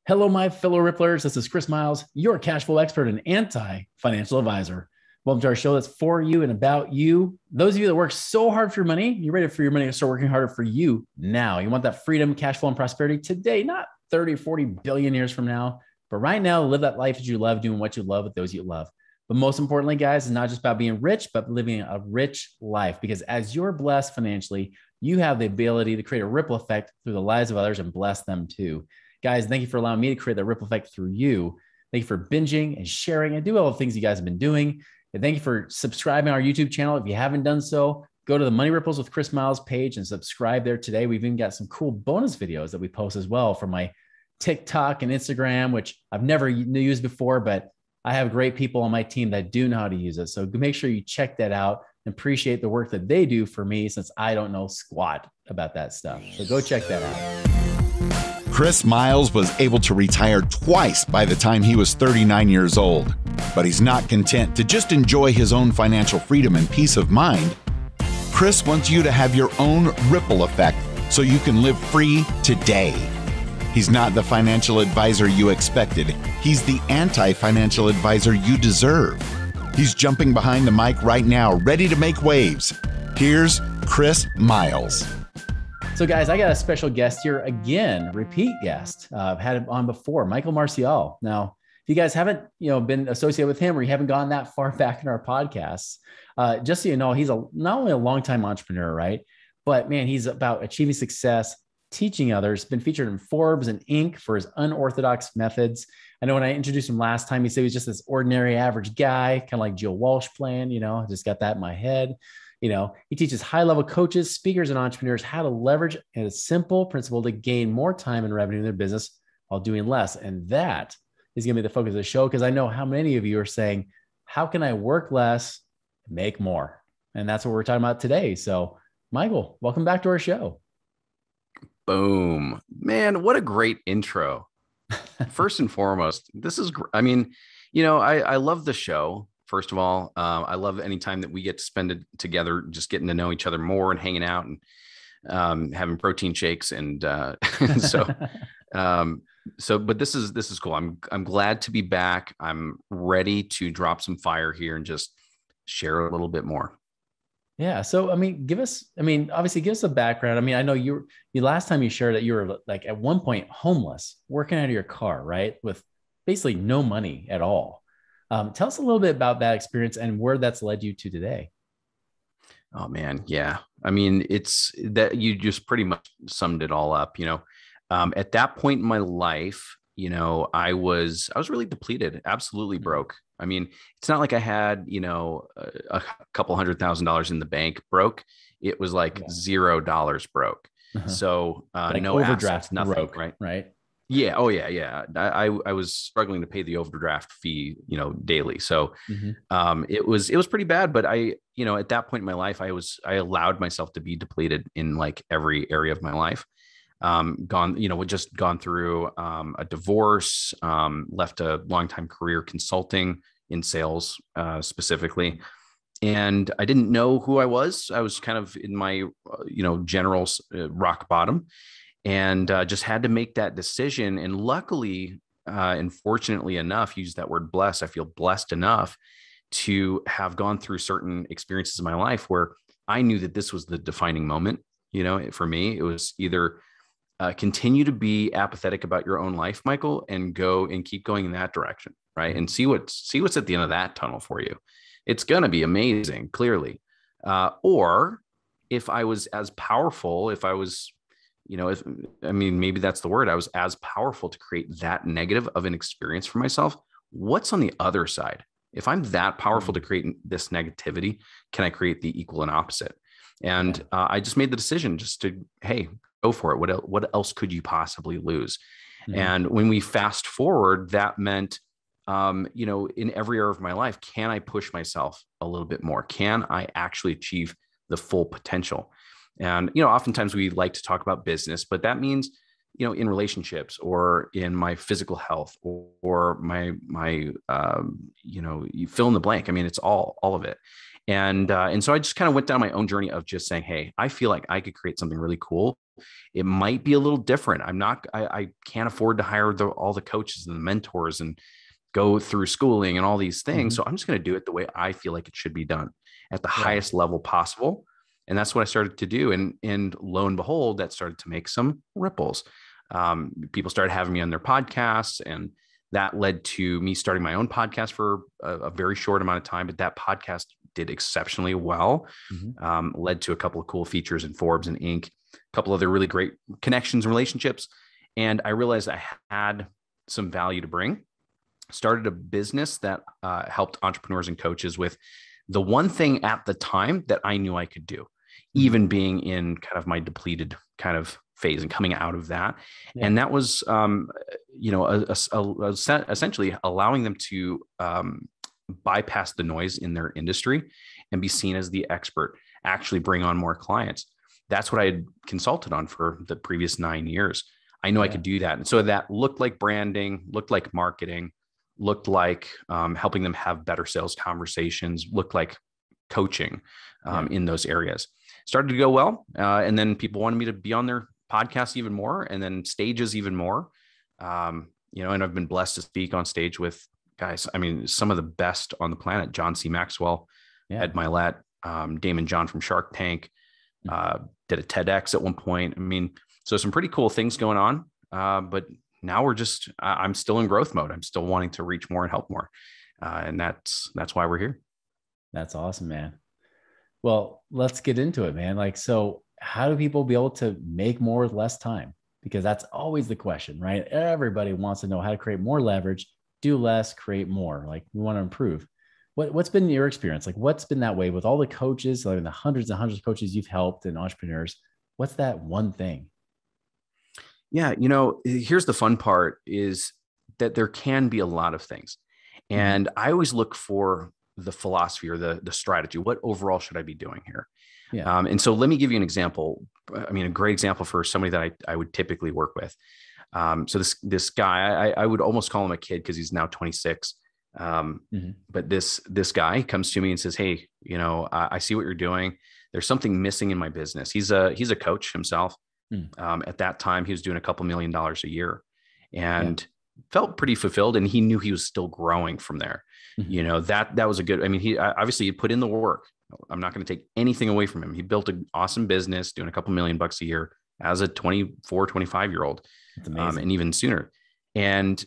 Hello, my fellow Ripplers. This is Chris Miles, your cash flow expert and anti-financial advisor. Welcome to our show that's for you and about you. Those of you that work so hard for your money, you're ready for your money to start working harder for you now. You want that freedom, cash flow, and prosperity today, not 30, 40 billion years from now. But right now, live that life that you love, doing what you love with those you love. But most importantly, guys, it's not just about being rich, but living a rich life. Because as you're blessed financially, you have the ability to create a ripple effect through the lives of others and bless them too. Guys, thank you for allowing me to create that ripple effect through you. Thank you for binging and sharing and do all the things you guys have been doing. And thank you for subscribing to our YouTube channel. If you haven't done so, go to the Money Ripples with Chris Miles page and subscribe there today. We've even got some cool bonus videos that we post as well from my TikTok and Instagram, which I've never used before, but I have great people on my team that do know how to use it. So make sure you check that out and appreciate the work that they do for me since I don't know squat about that stuff. So go check that out. Chris Miles was able to retire twice by the time he was 39 years old, but he's not content to just enjoy his own financial freedom and peace of mind. Chris wants you to have your own ripple effect so you can live free today. He's not the financial advisor you expected. He's the anti-financial advisor you deserve. He's jumping behind the mic right now, ready to make waves. Here's Chris Miles. So guys, I got a special guest here again, repeat guest. I've had him on before, Michael Marcial. Now, if you guys haven't, been associated with him or you haven't gone that far back in our podcasts, just so you know, he's not only a longtime entrepreneur, right? But man, he's about achieving success, teaching others, been featured in Forbes and Inc. for his unorthodox methods. I know when I introduced him last time, he said he was just this ordinary average guy, kind of like Jill Walsh plan, I just got that in my head. He teaches high-level coaches, speakers, and entrepreneurs how to leverage a simple principle to gain more time and revenue in their business while doing less. And that is going to be the focus of the show because I know how many of you are saying, how can I work less, make more? And that's what we're talking about today. So, Michael, welcome back to our show. Boom. Man, what a great intro. First and foremost, I love the show. First of all, I love any time that we get to spend it together, just getting to know each other more and hanging out and having protein shakes. And but this is cool. I'm glad to be back. I'm ready to drop some fire here and just share a little bit more. Yeah. So, give us a background. I know you last time you shared that you were like at one point homeless, working out of your car, right? With basically no money at all. Tell us a little bit about that experience and where that's led you to today. Oh man. Yeah. It's that you just pretty much summed it all up, at that point in my life, I was really depleted, absolutely broke. It's not like I had, a couple $100,000 in the bank broke. It was like $0 broke. Uh-huh. So, like no overdraft, assets, nothing, broke, right? Right. Yeah. Oh yeah. Yeah. I was struggling to pay the overdraft fee, daily. So, it was pretty bad, but at that point in my life, I allowed myself to be depleted in like every area of my life. Gone through, a divorce, left a longtime career consulting in sales, specifically. And I didn't know who I was. I was kind of in my, general rock bottom. And just had to make that decision. And luckily, and fortunately enough, use that word blessed, I feel blessed enough to have gone through certain experiences in my life where I knew that this was the defining moment. For me, it was either continue to be apathetic about your own life, Michael, and go and keep going in that direction, right? And see what's at the end of that tunnel for you. It's going to be amazing, clearly. Or if I was as powerful, if I was maybe that's the word. I was as powerful to create that negative of an experience for myself. What's on the other side? If I'm that powerful to create this negativity, can I create the equal and opposite? And I just made the decision just to, hey, go for it. What else could you possibly lose? Mm-hmm. And when we fast forward, that meant, in every area of my life, can I push myself a little bit more? Can I actually achieve the full potential? And, oftentimes we like to talk about business, but that means, in relationships or in my physical health or my you fill in the blank. It's all of it. And so I just kind of went down my own journey of just saying, hey, I feel like I could create something really cool. It might be a little different. I can't afford to hire all the coaches and the mentors and go through schooling and all these things. Mhm. So I'm just going to do it the way I feel like it should be done at the highest level possible. And that's what I started to do. And lo and behold, that started to make some ripples. People started having me on their podcasts, and that led to me starting my own podcast for a very short amount of time. But that podcast did exceptionally well, led to a couple of cool features in Forbes and Inc., a couple other really great connections and relationships. And I realized I had some value to bring. Started a business that helped entrepreneurs and coaches with the one thing at the time that I knew I could do, even being in kind of my depleted kind of phase and coming out of that. Yeah. And that was, essentially allowing them to bypass the noise in their industry and be seen as the expert, actually bring on more clients. That's what I had consulted on for the previous 9 years. I know I could do that. And so that looked like branding, looked like marketing, looked like helping them have better sales conversations, looked like coaching in those areas. Started to go well. And then people wanted me to be on their podcast even more, and then stages even more. And I've been blessed to speak on stage with guys, I mean, some of the best on the planet: John C. Maxwell, Ed Milet, Damon John from Shark Tank, did a TEDx at one point. I mean, so some pretty cool things going on. But now I'm still in growth mode. I'm still wanting to reach more and help more. And that's why we're here. That's awesome, man. Well, let's get into it, man. Like, so how do people be able to make more with less time? Because that's always the question, right? Everybody wants to know how to create more leverage, do less, create more. Like, we want to improve. What's been your experience? Like, what's been that way with all the coaches, like the hundreds and hundreds of coaches you've helped and entrepreneurs? What's that one thing? Yeah. Here's the fun part is that there can be a lot of things. And I always look for the philosophy or the strategy. What overall should I be doing here? Yeah. And so let me give you an example. I mean, a great example for somebody that I would typically work with. So this guy, I would almost call him a kid because he's now 26. But this guy comes to me and says, hey, I see what you're doing. There's something missing in my business. He's a coach himself. At that time, he was doing a couple $1 million a year and felt pretty fulfilled. And he knew he was still growing from there. That was a good, I mean, he obviously put in the work. I'm not going to take anything away from him. He built an awesome business doing a couple $1 million a year as a 24, 25-year-old, and even sooner. And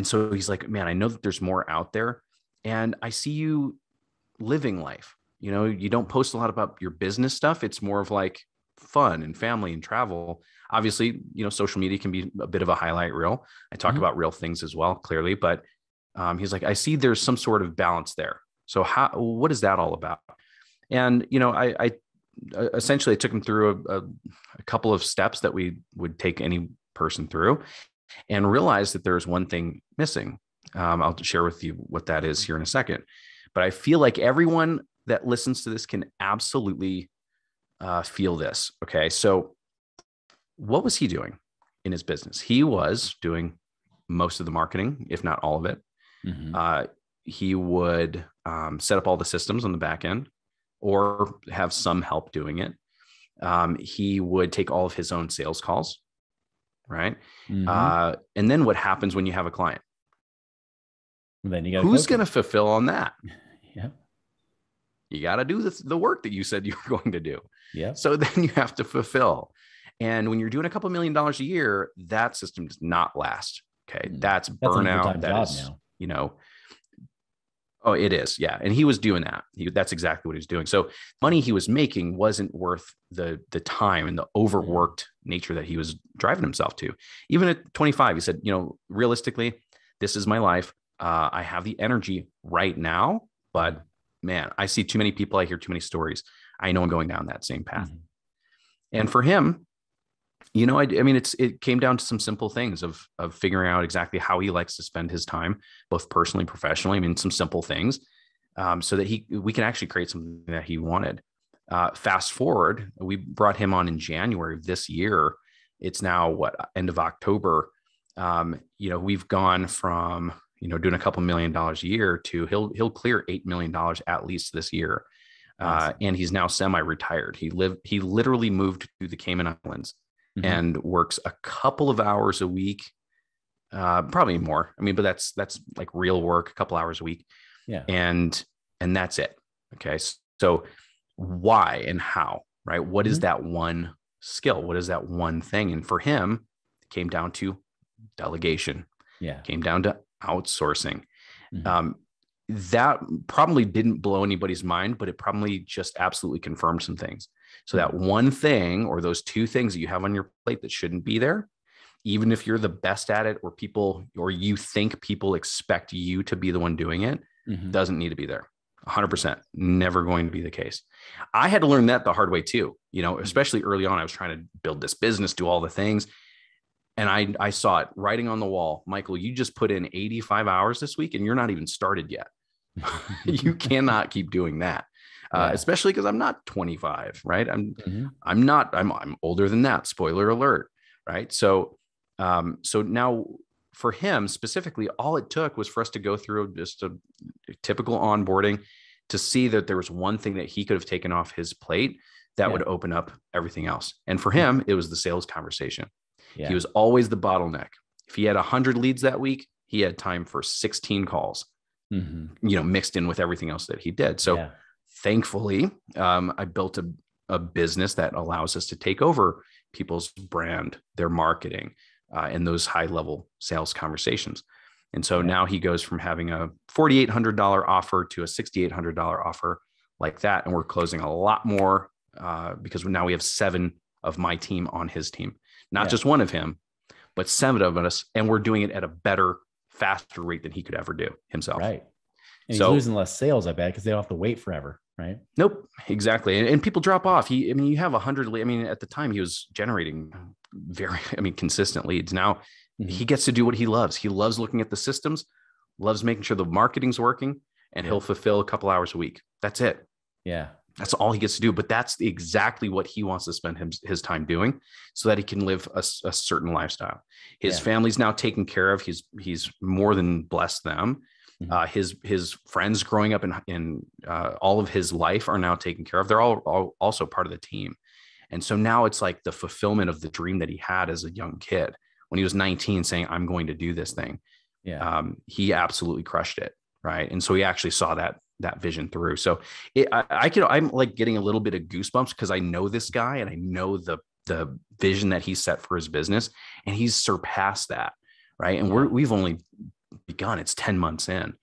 so he's like, man, I know that there's more out there, and I see you living life. You don't post a lot about your business stuff. It's more of like fun and family and travel. Obviously, social media can be a bit of a highlight reel. I talk about real things as well, clearly, but he's like, I see there's some sort of balance there. So what is that all about? And, I essentially took him through a couple of steps that we would take any person through, and realized that there's one thing missing. I'll share with you what that is here in a second. But I feel like everyone that listens to this can absolutely feel this. Okay. So what was he doing in his business? He was doing most of the marketing, if not all of it. He would set up all the systems on the back end or have some help doing it. He would take all of his own sales calls. Right. And then what happens when you have a client? Then you got who's going to fulfill on that? Yeah. You got to do the work that you said you were going to do. Yeah. So then you have to fulfill. And when you're doing a couple $1 million a year, that system does not last. Okay. That's burnout. That is, now. Oh, it is. Yeah. And he was doing that. That's exactly what he was doing. So money he was making wasn't worth the time and the overworked nature that he was driving himself to. Even at 25, he said, realistically, this is my life. I have the energy right now, but man, I see too many people. I hear too many stories. I know I'm going down that same path. And for him, it came down to some simple things of figuring out exactly how he likes to spend his time, both personally and professionally. I mean, some simple things, so that we can actually create something that he wanted. Fast forward, we brought him on in January of this year. It's now end of October. We've gone from, doing a couple $1 million a year to he'll clear $8 million at least this year. Nice. And he's now semi-retired. He literally moved to the Cayman Islands and works a couple of hours a week, probably more. I mean, but that's like real work, a couple hours a week. Yeah. And that's it. Okay. So why and how, right? What is that one skill? What is that one thing? And for him, it came down to delegation. Yeah. Came down to outsourcing. That probably didn't blow anybody's mind, but it probably just absolutely confirmed some things. So that one thing or those two things that you have on your plate that shouldn't be there, even if you're the best at it or you think people expect you to be the one doing it, doesn't need to be there. 100%, never going to be the case. I had to learn that the hard way too, especially early on. I was trying to build this business, do all the things. And I saw it writing on the wall. Michael, you just put in 85 hours this week and you're not even started yet. You cannot keep doing that. Especially because I'm not 25, right? I'm older than that. Spoiler alert. Right. So now for him specifically, all it took was for us to go through just a typical onboarding to see that there was one thing that he could have taken off his plate that would open up everything else. And for him, it was the sales conversation. Yeah. He was always the bottleneck. If he had 100 leads that week, he had time for 16 calls, mixed in with everything else that he did. So thankfully, I built a business that allows us to take over people's brand, their marketing, and those high level sales conversations. And so now he goes from having a $4,800 offer to a $6,800 offer like that. And we're closing a lot more because now we have 7 of my team on his team, not just one of him, but 7 of us. And we're doing it at a better, faster rate than he could ever do himself. Right. And he's losing less sales, I bet, because they don't have to wait forever. Right. Nope. Exactly. And people drop off. You have 100. At the time he was generating consistent leads. Now he gets to do what he loves. He loves looking at the systems, loves making sure the marketing's working, and he'll fulfill a couple hours a week. That's it. Yeah. That's all he gets to do. But that's exactly what he wants to spend his time doing so that he can live a certain lifestyle. His family's now taken care of. He's more than blessed them. His friends growing up in all of his life are now taken care of. They're all also part of the team. And so now it's like the fulfillment of the dream that he had as a young kid when he was 19 saying, I'm going to do this thing. Yeah. He absolutely crushed it. Right. And so he actually saw that vision through. So I'm like getting a little bit of goosebumps because I know this guy and I know the vision that he set for his business, and he's surpassed that. Right. And we've only begun. It's 10 months in,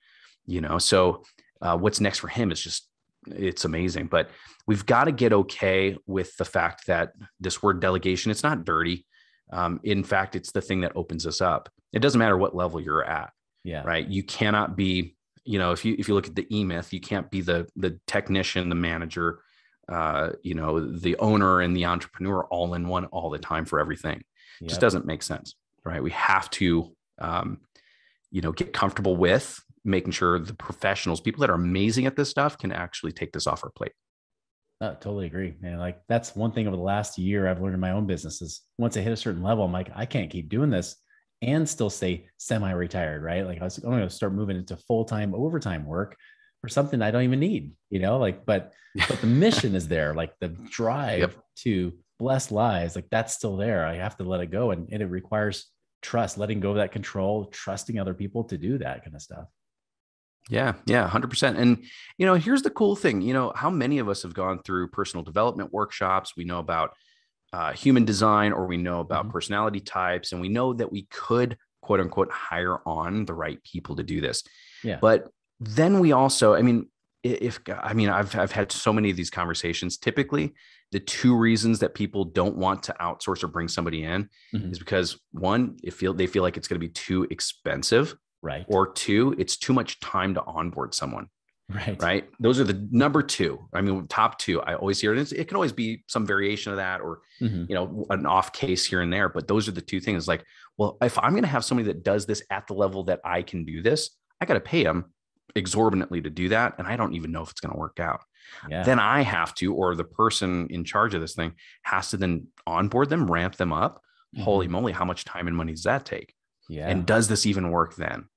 so what's next for him is it's amazing. But we've got to get okay with the fact that this word delegation, it's not dirty. In fact, it's the thing that opens us up. It doesn't matter what level you're at. Yeah. Right. You cannot be, if you look at the E-Myth, you can't be the technician, the manager, the owner and the entrepreneur all in one all the time for everything. It just doesn't make sense. Right. We have to, get comfortable with making sure the professionals, people that are amazing at this stuff, can actually take this off our plate. I totally agree, man. Like that's one thing over the last year I've learned in my own business is once I hit a certain level, I'm like, I can't keep doing this and still stay semi-retired, right? Like I'm going to start moving into full-time overtime work for something I don't even need, but the mission is there, like the drive to bless lives, like that's still there. I have to let it go. And it requires trust, letting go of that control, trusting other people to do that kind of stuff. Yeah. 100%. And, here's the cool thing, how many of us have gone through personal development workshops? We know about human design, or we know about personality types, and we know that we could, quote unquote, hire on the right people to do this. Yeah. But then we also, I've had so many of these conversations. Typically, the 2 reasons that people don't want to outsource or bring somebody in is because 1, they feel like it's going to be too expensive. Right. Or 2, it's too much time to onboard someone. Right. Those are the number 2. Top 2, I always hear it. It can always be some variation of that or, an off case here and there. But those are the 2 things. Like, well, if I'm going to have somebody that does this at the level that I can do this, I got to pay them exorbitantly to do that. And I don't even know if it's going to work out. Yeah. Then I have to, or the person in charge of this thing has to then onboard them, ramp them up. Holy moly, how much time and money does that take? Yeah. And does this even work then?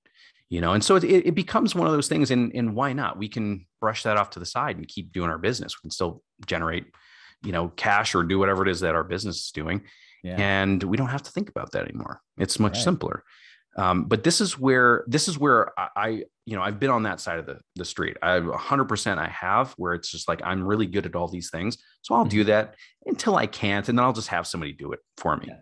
And so it becomes one of those things. And why not? We can brush that off to the side and keep doing our business. We can still generate, cash or do whatever it is that our business is doing. Yeah. And we don't have to think about that anymore. It's much simpler. But this is where I've been on that side of the street. 100% I have, where it's just like, I'm really good at all these things. So I'll do that until I can't. And then I'll just have somebody do it for me. Yeah.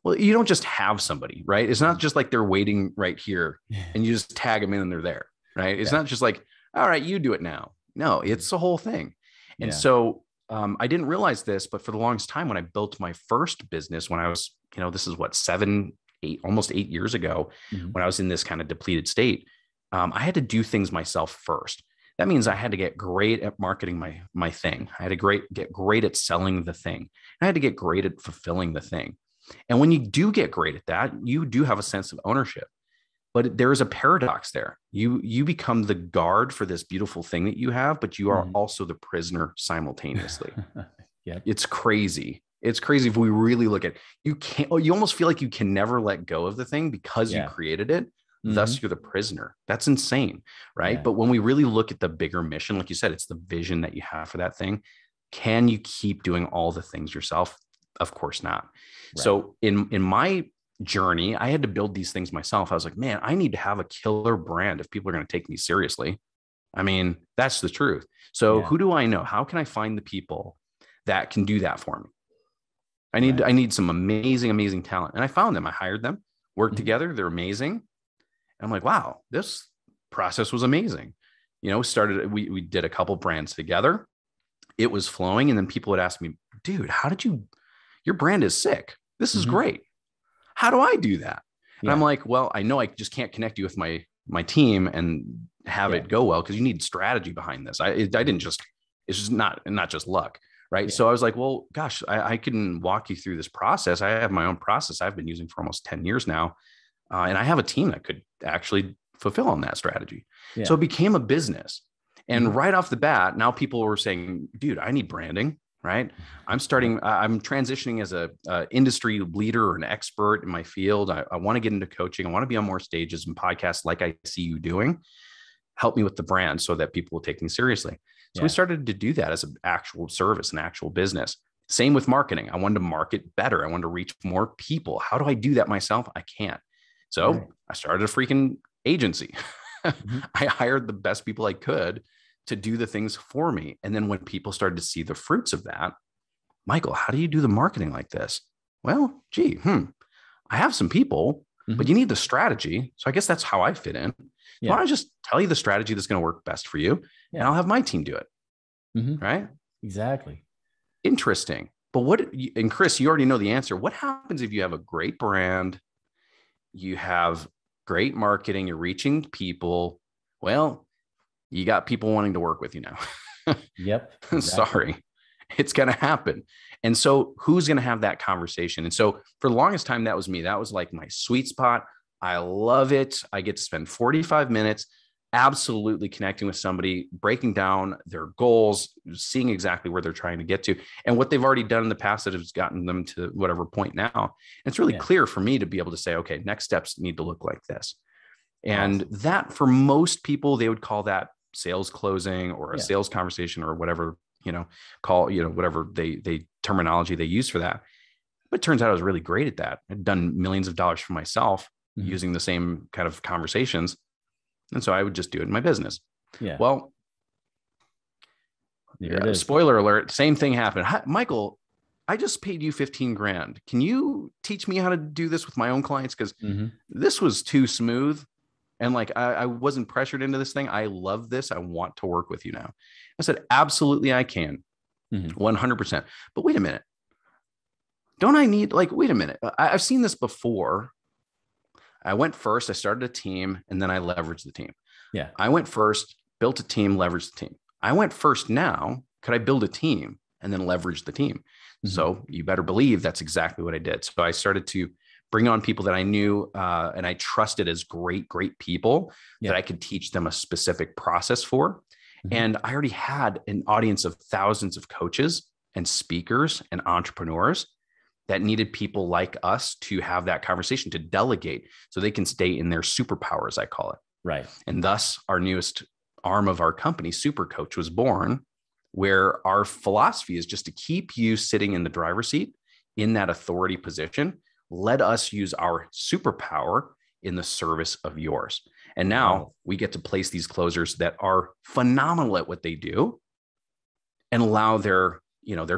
Well, you don't just have somebody, right? It's not just like they're waiting right here and you just tag them in and they're there, right? It's not just like, all right, you do it now. No, it's the whole thing. And so I didn't realize this, but for the longest time, when I built my first business, when I was, this is what, 8 years ago, when I was in this kind of depleted state, I had to do things myself first. That means I had to get great at marketing my thing. I had to get great at selling the thing. I had to get great at fulfilling the thing. And when you do get great at that, you do have a sense of ownership. But there is a paradox there. You become the guard for this beautiful thing that you have, but you are also the prisoner simultaneously. It's crazy. It's crazy if we really look at it. You almost feel like you can never let go of the thing because you created it. Thus, you're the prisoner. That's insane, right? But when we really look at the bigger mission, like you said, it's the vision that you have for that thing. Can you keep doing all the things yourself? Of course not. Right. So in my journey, I had to build these things myself. I was like, man, I need to have a killer brand if people are going to take me seriously. I mean, that's the truth. So who do I know? How can I find the people that can do that for me? I need some amazing talent. And I found them. I hired them, worked together. They're amazing. And I'm like, wow, this process was amazing. We did a couple brands together. It was flowing. And then people would ask me, dude, your brand is sick. This is great. How do I do that? And I'm like, well, I know I just can't connect you with my team and have it go well, because you need strategy behind this. It's just not just luck. Right. Yeah. So I was like, well, gosh, I can walk you through this process. I have my own process I've been using for almost 10 years now. And I have a team that could actually fulfill on that strategy. Yeah. So it became a business. And right off the bat, now people were saying, dude, I need branding. Right. I'm transitioning as a industry leader or an expert in my field. I want to get into coaching. I want to be on more stages and podcasts like I see you doing. Help me with the brand so that people will take me seriously. So we started to do that as an actual service, an actual business. Same with marketing. I wanted to market better. I wanted to reach more people. How do I do that myself? I can't. So I started a freaking agency. I hired the best people I could to do the things for me. And then when people started to see the fruits of that, Michael, how do you do the marketing like this? Well, I have some people, but you need the strategy. So I guess that's how I fit in. Why don't I just tell you the strategy that's going to work best for you, and I'll have my team do it. Right? Exactly. Interesting. But and Chris, you already know the answer. What happens if you have a great brand, you have great marketing, you're reaching people? Well, you got people wanting to work with you now. Yep. Exactly. Sorry, it's going to happen. And so who's going to have that conversation? And so for the longest time, that was me. That was like my sweet spot. I love it. I get to spend 45 minutes absolutely connecting with somebody, breaking down their goals, seeing exactly where they're trying to get to and what they've already done in the past that has gotten them to whatever point now. And it's really clear for me to be able to say, okay, next steps need to look like this. And that for most people, they would call that sales closing or a sales conversation or whatever, whatever they terminology they use for that. But it turns out I was really great at that. I'd done millions of dollars for myself using the same kind of conversations. And so I would just do it in my business. Yeah. Well, spoiler alert, same thing happened. Hi, Michael, I just paid you 15 grand. Can you teach me how to do this with my own clients? Because this was too smooth. And like, I wasn't pressured into this thing. I love this. I want to work with you now. I said, absolutely, I can. 100%. But wait a minute. Don't I need wait a minute. I've seen this before. I went first, I started a team, and then I leveraged the team. Yeah. I went first, built a team, leveraged the team. I went first now. Could I build a team and then leverage the team? So you better believe that's exactly what I did. So I started to bring on people that I knew and I trusted as great people that I could teach them a specific process for. And I already had an audience of thousands of coaches and speakers and entrepreneurs that needed people like us to have that conversation, to delegate so they can stay in their superpowers, I call it. Right. And thus our newest arm of our company, Supercoach, was born, where our philosophy is just to keep you sitting in the driver's seat in that authority position. Let us use our superpower in the service of yours. And now we get to place these closers that are phenomenal at what they do and allow their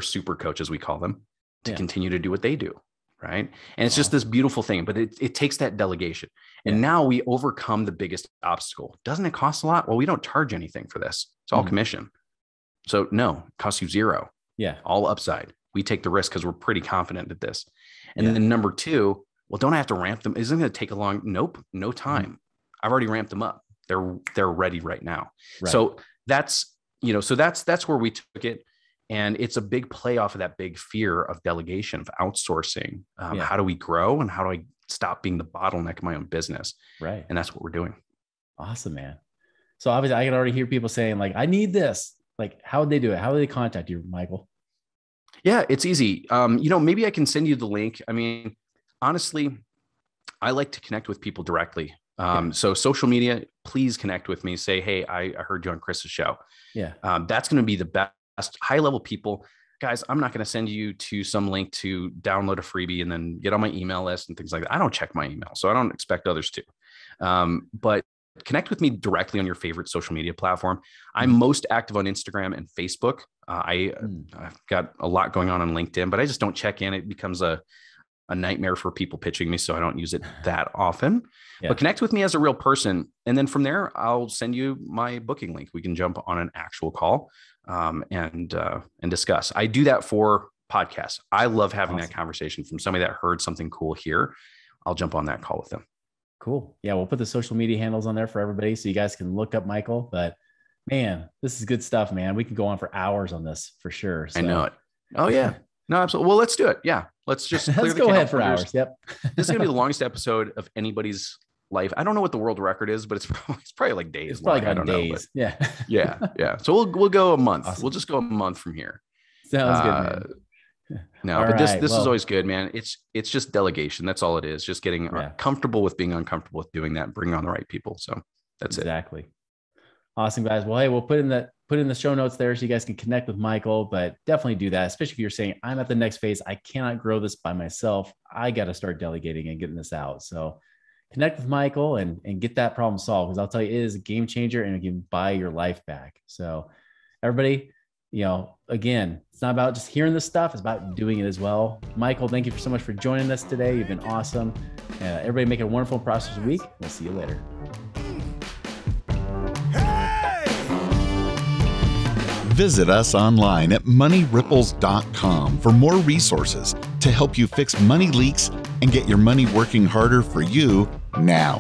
super coach, as we call them, to continue to do what they do. Right. And it's just this beautiful thing, but it takes that delegation. And now we overcome the biggest obstacle. Doesn't it cost a lot? Well, we don't charge anything for this. It's all commission. So no, it costs you zero. Yeah. All upside. We take the risk because we're pretty confident at this. And then number two, well, don't I have to ramp them? Isn't it going to take a long? Nope. No time. I've already ramped them up. They're ready right now. Right. So that's where we took it. And it's a big play off of that big fear of delegation, of outsourcing. How do we grow and how do I stop being the bottleneck in my own business? Right. And that's what we're doing. Awesome, man. So obviously I can already hear people saying like, I need this. Like, how would they do it? How would they contact you, Michael? Yeah, it's easy. Maybe I can send you the link. I mean, honestly, I like to connect with people directly. So social media, please connect with me. Say, hey, I heard you on Chris's show. Yeah. That's going to be the best. High level people, guys. I'm not going to send you to some link to download a freebie and then get on my email list and things like that. I don't check my email, so I don't expect others to. But connect with me directly on your favorite social media platform. I'm most active on Instagram and Facebook. I've got a lot going on LinkedIn, but I just don't check in. It becomes a nightmare for people pitching me, so I don't use it that often. But connect with me as a real person, and then from there, I'll send you my booking link. We can jump on an actual call and discuss. I do that for podcasts. I love having that conversation from somebody that heard something cool here. I'll jump on that call with them. Cool. Yeah, we'll put the social media handles on there for everybody so you guys can look up Michael. But man, this is good stuff, man. We could go on for hours on this for sure. So. I know it. Oh yeah. No, absolutely. Well, let's do it. Yeah. Let's just let's go ahead for hours. Yep. This is going to be the longest episode of anybody's life. I don't know what the world record is, but it's probably like days. It's probably like days. Know, yeah. So we'll go a month. Awesome. We'll just go a month from here. Sounds good, man. No, but this is always good, man. It's just delegation. That's all it is. Just getting comfortable with being uncomfortable with doing that, and bringing on the right people. So that's exactly. Awesome, guys. Well, hey, we'll put in the show notes there so you guys can connect with Michael, but definitely do that, especially if you're saying I'm at the next phase. I cannot grow this by myself. I got to start delegating and getting this out. So connect with Michael and get that problem solved. Because I'll tell you, it is a game changer and it can buy your life back. So everybody, again, it's not about just hearing this stuff. It's about doing it as well. Michael, thank you so much for joining us today. You've been awesome. Everybody make it a wonderful and prosperous week. We'll see you later. Visit us online at moneyripples.com for more resources to help you fix money leaks and get your money working harder for you now.